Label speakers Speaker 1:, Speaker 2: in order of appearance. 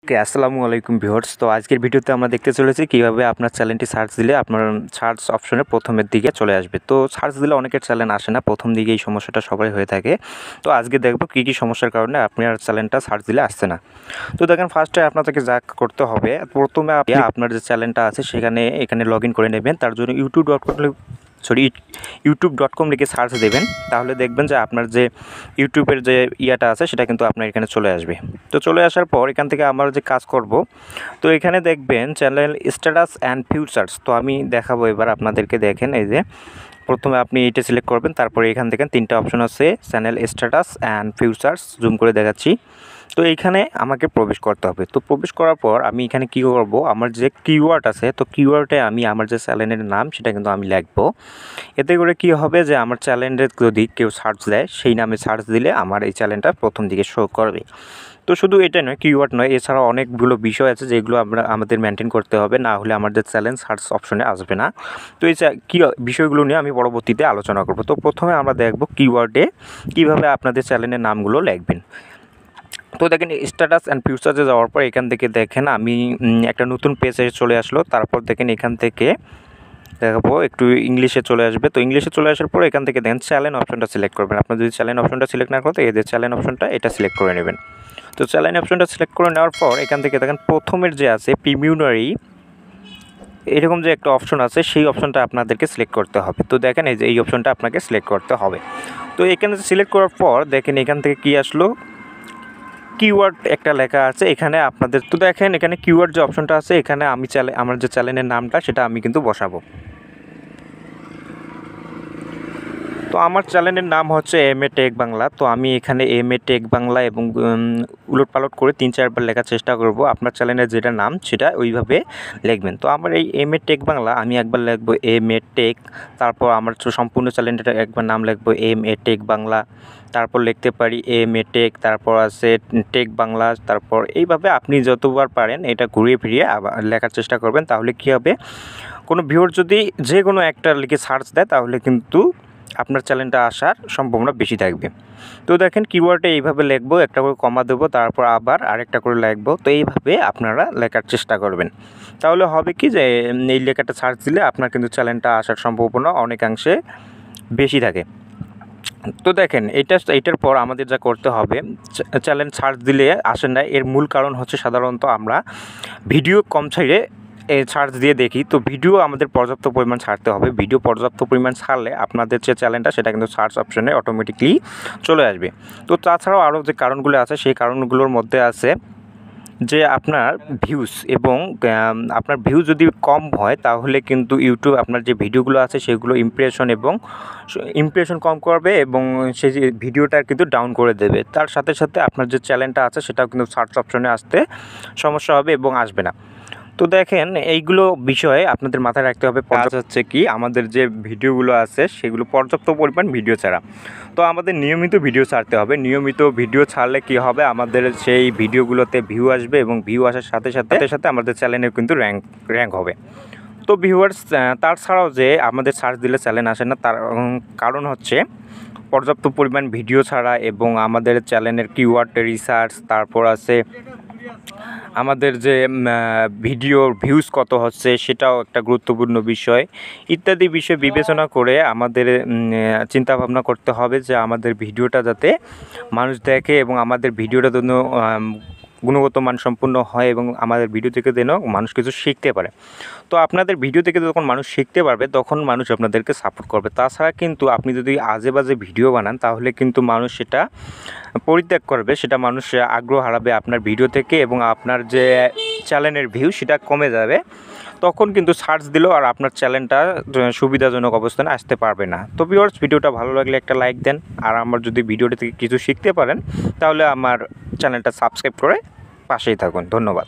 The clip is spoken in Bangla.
Speaker 1: আসসালামু আলাইকুম ভিউয়ার্স। তো আজকের ভিডিওতে আমরা দেখতে চলেছি কিভাবে আপনার চ্যানেলটি সার্চ দিলে আপনার সার্চ অপশনে প্রথমের দিকে চলে আসবে। তো সার্চ দিলে অনেকের চ্যানেল আসে না, প্রথম দিকে এই সমস্যাটা সবারই হয়ে থাকে। তো আজকে দেখব কী কী সমস্যার কারণে আপনার চ্যানেলটা সার্চ দিলে আসছে না। তো দেখেন, ফার্স্টে আপনাদেরকে যা করতে হবে, প্রথমে আপনি আপনার যে চ্যানেলটা আছে এখানে লগ ইন করে নেবেন। তার জন্য youtube.com লিখে সার্চ দেবেন। তাহলে দেখবেন যে আপনার যে ইউটিউবের যে ইয়াটা আছে সেটা কিন্তু আপনার এখানে চলে আসবে। তো চলে আসার পর এখান থেকে আমরা যে কাজ করব, তো এখানে দেখবেন চ্যানেল স্ট্যাটাস অ্যান্ড ফিচার্স। তো আমি দেখাবো এবার আপনাদেরকে। দেখেন, এই যে প্রথমে আপনি এইটা সিলেক্ট করবেন, তারপরে এখান থেকে তিনটা অপশন আছে, channel status and features. Zoom করে দেখাচ্ছি। তো এইখানে আমাকে প্রবেশ করতে হবে। তো প্রবেশ করার পর আমি এখানে কী করব, আমার যে কিওয়ার্ড আছে, তো কিওয়ার্ডে আমি আমার যে চ্যানেলের নাম সেটা কিন্তু আমি লিখবো। এতে করে কী হবে যে আমার চ্যানেলের যদি কেউ সার্চ দেয়, সেই নামে সার্চ দিলে আমার এই চ্যানেলটা প্রথম দিকে শো করবে। তো শুধু এটা নয়, কিওয়ার্ড নয়, এছাড়াও অনেকগুলো বিষয় আছে যেগুলো আমাদের মেনটেন করতে হবে, না হলে আমাদের চ্যানেল সার্চ অপশনে আসবে না। তো এই বিষয়গুলো নিয়ে আমি পরবর্তীতে আলোচনা করব। তো প্রথমে আমরা দেখব কিওয়ার্ডে কীভাবে আপনাদের চ্যানেলের নামগুলো লিখবেন। তো দেখেন, স্ট্যাটাস অ্যান্ড ফিচার্সে যাওয়ার পর এখান থেকে দেখেন আমি একটা নতুন পেজে চলে আসলো। তারপর দেখেন এখান থেকে দেখাবো একটু ইংলিশে চলে আসবে। তো ইংলিশে চলে আসার পর এখান থেকে দেখেন চ্যানেল অপশনটা সিলেক্ট করবেন। আপনার যদি চ্যানেল অপশনটা সিলেক্ট না করতে, এই যে চ্যানেল অপশনটা, এটা সিলেক্ট করে নেবেন। তো চ্যানেল অপশনটা সিলেক্ট করে নেওয়ার পর এখান থেকে দেখেন প্রথমের যে আছে প্রিমিউনারি, এরকম যে একটা অপশন আছে, সেই অপশনটা আপনাদেরকে সিলেক্ট করতে হবে। তো দেখেন, এই যে এই অপশনটা আপনাকে সিলেক্ট করতে হবে। তো এখানে সিলেক্ট করার পর দেখেন এখান থেকে কি আসলো, কিওয়ার্ড একটা লেখা আছে এখানে আপনাদের। তো দেখেন এখানে কিওয়ার্ড যে অপশনটা আছে, এখানে আমি আমার যে চ্যানেলের নামটা সেটা আমি কিন্তু বসাবো। তো আমার চ্যানেলের নাম হচ্ছে এম এ টেক বাংলা। তো আমি এখানে এম এ টেক বাংলা এবং উলটপালট করে 3-4 বার লেখার চেষ্টা করব। আপনার চ্যানেলের যেটা নাম সেটা ওইভাবে লিখবেন। তো আমার এই এম এ টেক বাংলা আমি একবার লিখবো এম এ টেক, তারপর আমার সম্পূর্ণ চ্যানেলটা একবার নাম লিখবো এম এ টেক বাংলা, তারপর লিখতে পারি এম এ টেক, তারপর আছে টেক বাংলা, তারপর এইভাবে আপনি যতবার পারেন এটা ঘুরিয়ে ফিরিয়ে আবার লেখার চেষ্টা করবেন। তাহলে কী হবে, কোনো ভিউয়ার যদি যে কোনো একটা লিখে সার্চ দেয় তাহলে কিন্তু আপনার চ্যানেলটা আসার সম্ভাবনা বেশি থাকবে। তো দেখেন কিওয়ার্ডে এইভাবে লিখবো, একটা করে কমা দেবো, তারপর আবার আরেকটা করে লিখবো। তো এইভাবে আপনারা লেখার চেষ্টা করবেন। তাহলে হবে কি যে এই লেখাটা সার্চ দিলে আপনার কিন্তু চ্যানেলটা আসার সম্ভাবনা অনেকাংশে বেশি থাকে। তো দেখেন এইটার পর আমাদের যা করতে হবে, চ্যানেল সার্চ দিলে আসে না, এর মূল কারণ হচ্ছে সাধারণত আমরা ভিডিও কম ছাড়ে সার্চ দিয়ে দেখি। তো ভিডিও আমাদের পর্যাপ্ত পরিমাণ ছাড়তে হবে। ভিডিও পর্যাপ্ত পরিমাণ ছাড়লে আপনাদের যে চ্যানেলটা সেটা কিন্তু সার্চ অপশনে অটোমেটিকলি চলে আসবে। তো তাছাড়াও আরও যে কারণগুলো আছে, সেই কারণগুলোর মধ্যে আছে যে আপনার ভিউজ, এবং আপনার ভিউ যদি কম হয় তাহলে কিন্তু ইউটিউব আপনার যে ভিডিওগুলো আছে সেগুলো ইমপ্রেশন কম করবে এবং সেই যে ভিডিওটা কিন্তু ডাউন করে দেবে। তার সাথে সাথে আপনার যে চ্যানেলটা আছে সেটাও কিন্তু সার্চ অপশনে আসতে সমস্যা হবে এবং আসবে না। তো দেখেন, এইগুলো বিষয়ে আপনাদের মাথায় রাখতে হবে। কাজ হচ্ছে কি, আমাদের যে ভিডিওগুলো আছে সেগুলো পর্যাপ্ত পরিমাণ ভিডিও ছাড়া। তো আমাদের নিয়মিত ভিডিও ছাড়তে হবে। নিয়মিত ভিডিও ছাড়লে কি হবে, আমাদের সেই ভিডিওগুলোতে ভিউ আসবে এবং ভিউ আসার সাথে সাথে আমাদের চ্যানেলের কিন্তু র্যাঙ্ক হবে। তো ভিউয়ার্স, তাছাড়াও যে আমাদের সার্চ দিলে চ্যানেল আসে না, তার কারণ হচ্ছে পর্যাপ্ত পরিমাণ ভিডিও ছাড়া এবং আমাদের চ্যানেলের কিওয়ার্ড রিসার্চ, তারপর আছে আমাদের যে ভিডিওর ভিউজ কত হচ্ছে সেটাও একটা গুরুত্বপূর্ণ বিষয়। ইত্যাদি বিষয় বিবেচনা করে আমাদের চিন্তাভাবনা করতে হবে যে আমাদের ভিডিওটা যাতে মানুষ দেখে এবং আমাদের ভিডিওটা যেন গুণগত মানসম্পন্ন হয় এবং আমাদের ভিডিও থেকে যেন মানুষ কিছু শিখতে পারে। তো আপনাদের ভিডিও থেকে যখন মানুষ শিখতে পারবে তখন মানুষ আপনাদেরকে সাপোর্ট করবে। তাছাড়া কিন্তু আপনি যদি আজে বাজে ভিডিও বানান তাহলে কিন্তু মানুষ সেটা পরিত্যাগ করবে, সেটা মানুষ আগ্রহ হারাবে আপনার ভিডিও থেকে এবং আপনার যে চ্যানেলের ভিউ সেটা কমে যাবে। তখন কিন্তু সার্চ দিলেও আর আপনার চ্যানেলটা সুবিধাজনক অবস্থানে আসতে পারবে না। তো ভিউয়ার্স, ভিডিওটা ভালো লাগলে একটা লাইক দেন, আর আমার যদি ভিডিওটা থেকে কিছু শিখতে পারেন তাহলে আমার চ্যানেলটা সাবস্ক্রাইব করে পাশেই থাকুন। ধন্যবাদ।